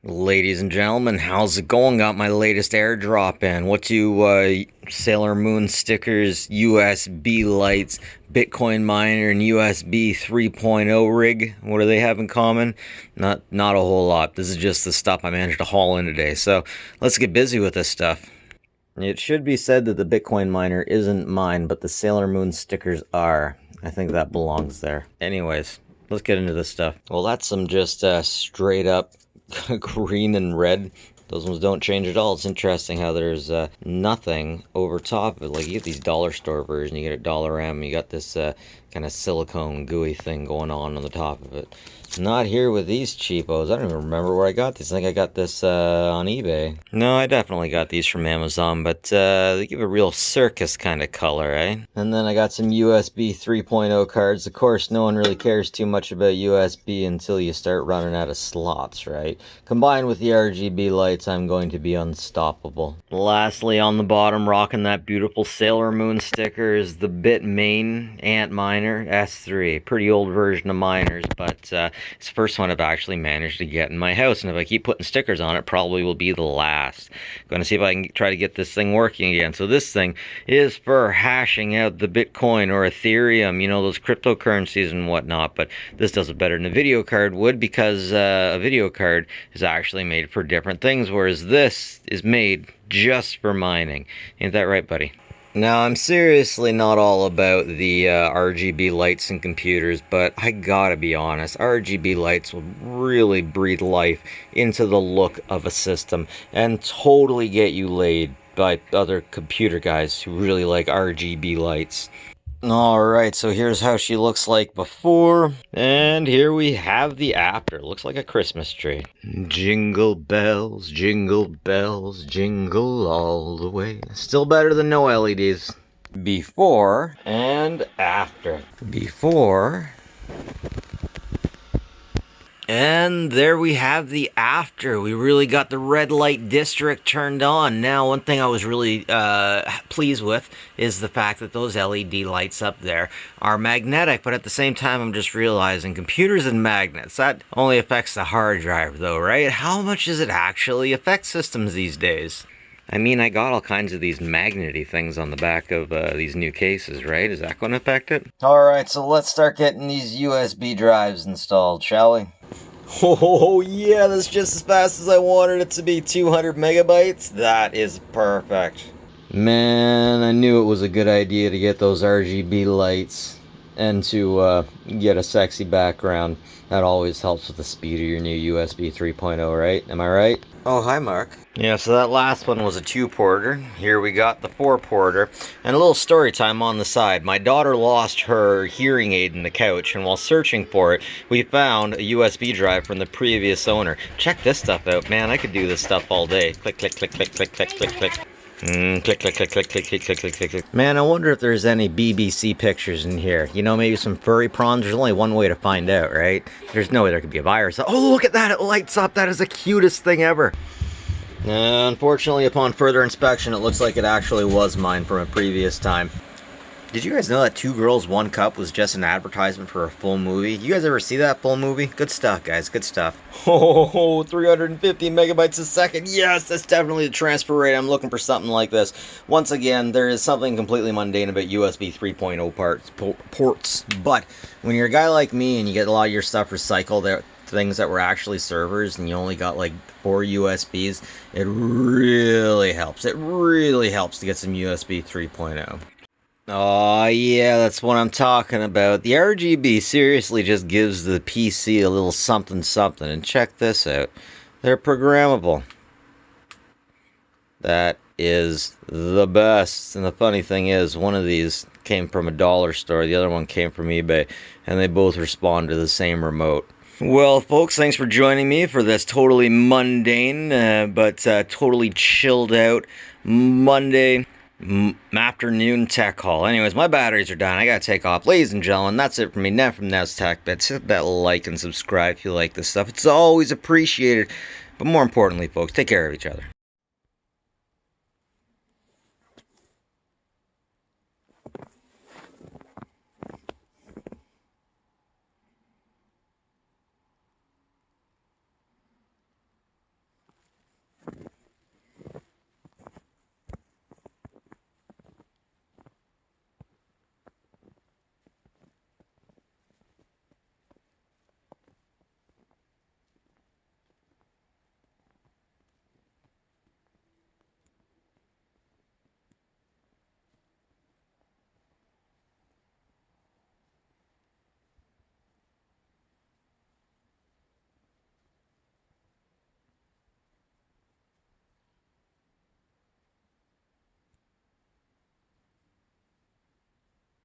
Ladies and gentlemen, how's it going? Got my latest airdrop in. What do Sailor Moon stickers, USB lights, Bitcoin miner, and USB 3.0 rig? What do they have in common? Not a whole lot. This is just the stuff I managed to haul in today. So let's get busy with this stuff. It should be said that the Bitcoin miner isn't mine, but the Sailor Moon stickers are. I think that belongs there. Anyways, let's get into this stuff. Well, that's some just straight up green and red. Those ones don't change at all. It's interesting how there's nothing over top of it. Like, you get these dollar store version, you get a Dollarama, you got this kind of silicone gooey thing going on the top of it. Not here with these cheapos. I don't even remember where I got these. I think I got this on eBay. No, I definitely got these from Amazon, but they give a real circus kind of color, eh? And then I got some USB 3.0 cards. Of course, no one really cares too much about USB until you start running out of slots, right? Combined with the RGB lights, I'm going to be unstoppable. Lastly, on the bottom, rocking that beautiful Sailor Moon sticker is the Bitmain Antminer S3. Pretty old version of miners, but it's the first one I've actually managed to get in my house, and if I keep putting stickers on it, probably will be the last. Going to see if I can try to get this thing working again. So this thing is for hashing out the Bitcoin or Ethereum, you know, those cryptocurrencies and whatnot, but this does it better than a video card would, because a video card is actually made for different things, whereas this is made just for mining. Ain't that right, buddy? Now, I'm seriously not all about the RGB lights in computers, but I gotta be honest, RGB lights will really breathe life into the look of a system and totally get you laid by other computer guys who really like RGB lights. Alright, so here's how she looks like before, and here we have the after. Looks like a Christmas tree. Jingle bells, jingle all the way. Still better than no LEDs. Before and after. Before. And there we have the after. We really got the red light district turned on. Now, one thing I was really pleased with is the fact that those LED lights up there are magnetic, but at the same time, I'm just realizing computers and magnets, that only affects the hard drive though, right? How much does it actually affect systems these days? I mean, I got all kinds of these magnety things on the back of these new cases, right? Is that going to affect it? Alright, so let's start getting these USB drives installed, shall we? Oh yeah, that's just as fast as I wanted it to be. 200 megabytes? That is perfect. Man, I knew it was a good idea to get those RGB lights and to get a sexy background. That always helps with the speed of your new USB 3.0, right? Am I right? Oh, hi, Mark. Yeah, so that last one was a 2-porter. Here we got the 4-porter. And a little story time on the side. My daughter lost her hearing aid in the couch, and while searching for it, we found a USB drive from the previous owner. Check this stuff out, man. I could do this stuff all day. Click, click, click, click, click, click, click, click. Click, click, click, click, click, click, click, click, click, click. Man, I wonder if there's any BBC pictures in here. You know, maybe some furry prawns. There's only one way to find out, right? There's no way there could be a virus. Oh, look at that! It lights up! That is the cutest thing ever! Unfortunately, upon further inspection, it looks like it actually was mine from a previous time. Did you guys know that 2 Girls, 1 Cup was just an advertisement for a full movie? You guys ever see that full movie? Good stuff, guys. Good stuff. Oh, 350 megabytes a second. Yes, that's definitely the transfer rate. I'm looking for something like this. Once again, there is something completely mundane about USB 3.0 ports. But when you're a guy like me and you get a lot of your stuff recycled, there things that were actually servers and you only got like 4 USBs, it really helps. It really helps to get some USB 3.0. Oh yeah, that's what I'm talking about. The RGB seriously just gives the PC a little something something. And check this out. They're programmable. That is the best. And the funny thing is, one of these came from a dollar store, the other one came from eBay, and they both respond to the same remote. Well, folks, thanks for joining me for this totally mundane, but totally chilled out Monday afternoon tech haul. Anyways, my batteries are done. I gotta take off. Ladies and gentlemen, that's it for me. Now from Now's Tech Bits. Hit that like and subscribe if you like this stuff. It's always appreciated. But more importantly, folks, take care of each other.